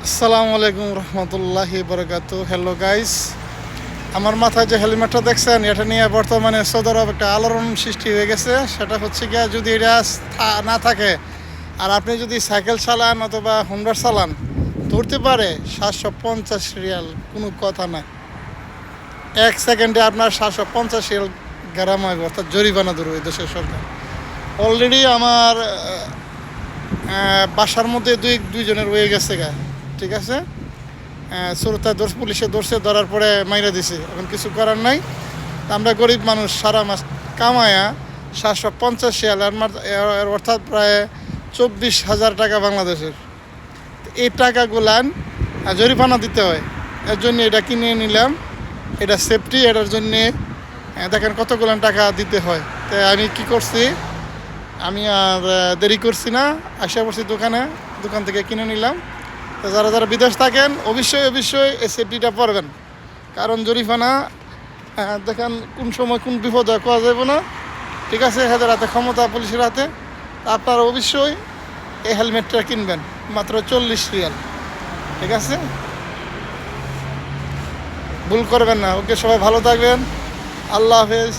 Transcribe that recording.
আসসালামু আলাইকুম রহমতুল্লাহি বরকাতু। হ্যালো গাইস, আমার মাথায় যে হেলমেটটা দেখছেন, এটা নিয়ে বর্তমানে সৌদি আরব একটা আলোড়ন সৃষ্টি হয়ে গেছে। সেটা হচ্ছে গিয়া, যদি এটা না থাকে আর আপনি যদি সাইকেল চালান অথবা হোন্ডা চালান, ধরতে পারে 750 রিয়াল। কোনো কথা না, 1 সেকেন্ডে আপনার 750 রিয়াল গ্রাম হবে, অর্থাৎ জরিমানা ধরবে দেশের সরকার। অলরেডি আমার বাসার মধ্যে দুইজনের হয়ে গেছে গা। ঠিক আছে, শুরুতে পুলিশে ধরছে, ধরার পরে মাইরা দিছে। এখন কিছু করার নাই। আমরা গরিব মানুষ, সারা মাস কামায়া 750 রিয়াল, অর্থাৎ প্রায় 24,000 টাকা বাংলাদেশের। এই টাকাগুলান জরিমানা দিতে হয়। এর জন্য এটা কিনে নিলাম। এটা সেফটি, এটার জন্যে দেখেন কতগুলান টাকা দিতে হয়। তো আমি কি করছি, আমি আর দেরি করছি না, আসা পড়ছি দোকান থেকে কিনে নিলাম। তো যারা যারা বিদেশ থাকেন, অবশ্যই এই সেফটিটা পরবেন। কারণ জরিমানা দেখেন কোন সময় কোন বিপদ হয় কোয়া যাবে না। ঠিক আছে, এদের হাতে ক্ষমতা, পুলিশের হাতে। আপনারা অবশ্যই এই হেলমেটটা কিনবেন, মাত্র 40 রিয়াল। ঠিক আছে, ভুল করবেন না। ওকে, সবাই ভালো থাকবেন। আল্লাহ হাফেজ।